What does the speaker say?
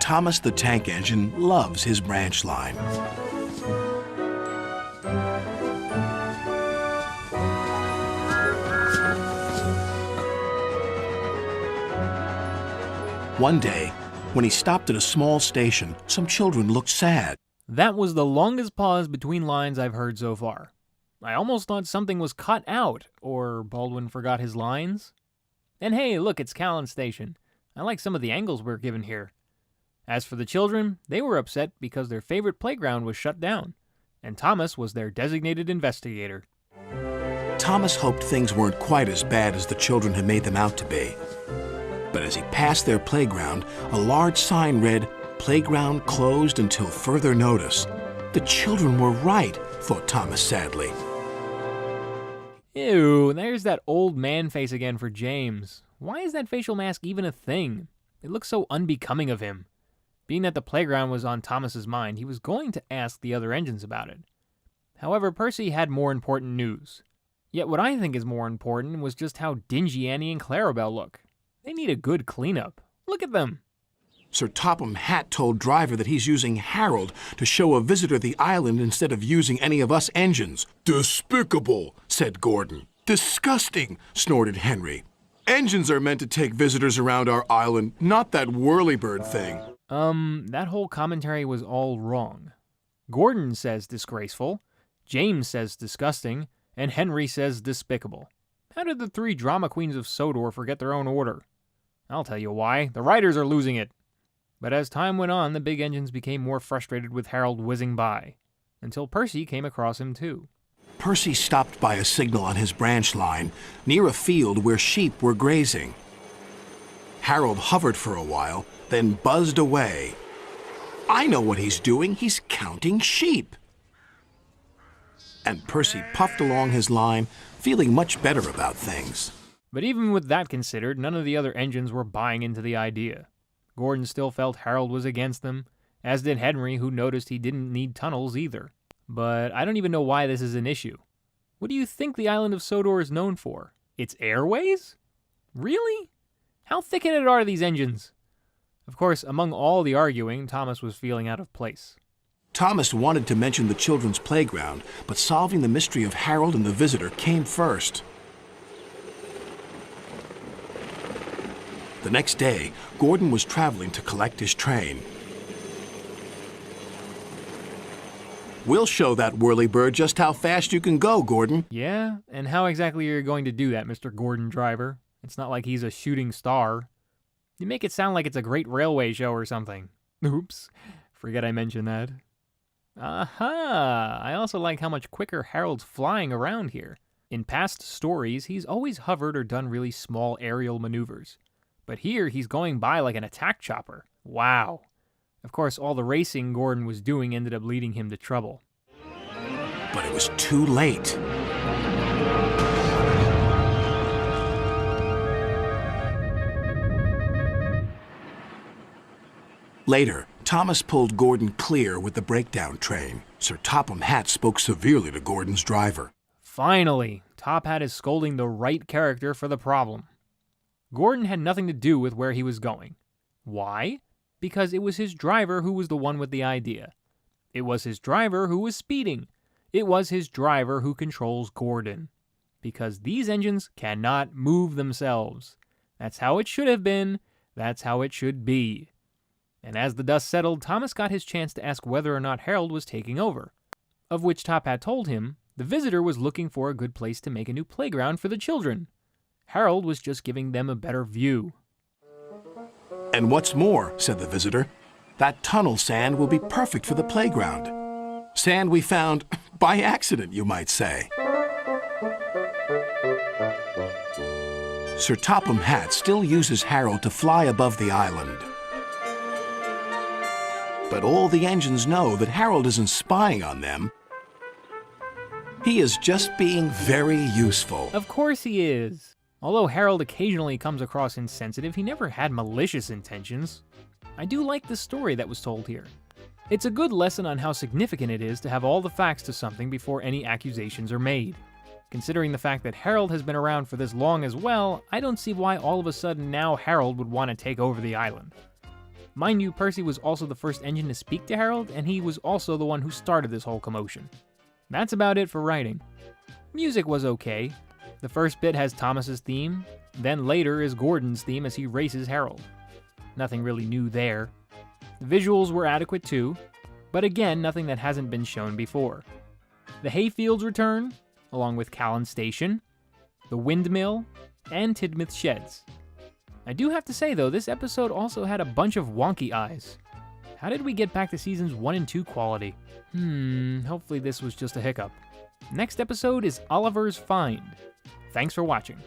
Thomas the Tank Engine loves his branch line. One day, when he stopped at a small station, some children looked sad. That was the longest pause between lines I've heard so far. I almost thought something was cut out, or Baldwin forgot his lines. And hey, look, it's Callan's station. I like some of the angles we're given here. As for the children, they were upset because their favorite playground was shut down, and Thomas was their designated investigator. Thomas hoped things weren't quite as bad as the children had made them out to be. But as he passed their playground, a large sign read, "Playground closed until further notice." The children were right, thought Thomas sadly. Ew, there's that old man face again for James. Why is that facial mask even a thing? It looks so unbecoming of him. Being that the playground was on Thomas's mind, he was going to ask the other engines about it. However, Percy had more important news. Yet what I think is more important was just how dingy Annie and Clarabelle look. They need a good cleanup. Look at them. Sir Topham Hatt told Driver that he's using Harold to show a visitor the island instead of using any of us engines. "Despicable," said Gordon. "Disgusting," snorted Henry. "Engines are meant to take visitors around our island, not that whirlybird thing." That whole commentary was all wrong. Gordon says disgraceful, James says disgusting, and Henry says despicable. How did the three drama queens of Sodor forget their own order? I'll tell you why. The writers are losing it. But as time went on, the big engines became more frustrated with Harold whizzing by, until Percy came across him too. Percy stopped by a signal on his branch line, near a field where sheep were grazing. Harold hovered for a while, then buzzed away. "I know what he's doing. He's counting sheep." And Percy puffed along his line, feeling much better about things. But even with that considered, none of the other engines were buying into the idea. Gordon still felt Harold was against them, as did Henry, who noticed he didn't need tunnels either. But I don't even know why this is an issue. What do you think the island of Sodor is known for? Its airways? Really? How thick-headed are these engines? Of course, among all the arguing, Thomas was feeling out of place. Thomas wanted to mention the children's playground, but solving the mystery of Harold and the visitor came first. The next day, Gordon was traveling to collect his train. "We'll show that whirlybird just how fast you can go, Gordon." Yeah? And how exactly are you going to do that, Mr. Gordon Driver? It's not like he's a shooting star. You make it sound like it's a great railway show or something. Oops, forget I mentioned that. Aha! I also like how much quicker Harold's flying around here. In past stories, he's always hovered or done really small aerial maneuvers. But here, he's going by like an attack chopper. Wow. Of course, all the racing Gordon was doing ended up leading him to trouble. But it was too late. Later, Thomas pulled Gordon clear with the breakdown train. Sir Topham Hatt spoke severely to Gordon's driver. Finally, Top Hat is scolding the right character for the problem. Gordon had nothing to do with where he was going. Why? Because it was his driver who was the one with the idea. It was his driver who was speeding. It was his driver who controls Gordon. Because these engines cannot move themselves. That's how it should have been. That's how it should be. And as the dust settled, Thomas got his chance to ask whether or not Harold was taking over. Of which Top Hat told him the visitor was looking for a good place to make a new playground for the children. Harold was just giving them a better view. "And what's more," said the visitor, "that tunnel sand will be perfect for the playground. Sand we found by accident, you might say." Sir Topham Hatt still uses Harold to fly above the island. But all the engines know that Harold isn't spying on them. He is just being very useful. Of course he is. Although Harold occasionally comes across insensitive, he never had malicious intentions. I do like the story that was told here. It's a good lesson on how significant it is to have all the facts to something before any accusations are made. Considering the fact that Harold has been around for this long as well, I don't see why all of a sudden now Harold would want to take over the island. Mind you, Percy was also the first engine to speak to Harold, and he was also the one who started this whole commotion. That's about it for writing. Music was okay. The first bit has Thomas's theme, then later is Gordon's theme as he races Harold. Nothing really new there. The visuals were adequate too, but again, nothing that hasn't been shown before. The hayfields return, along with Callan Station, the windmill, and Tidmouth Sheds. I do have to say though, this episode also had a bunch of wonky eyes. How did we get back to seasons 1 and 2 quality? Hopefully this was just a hiccup. Next episode is Oliver's Find. Thanks for watching.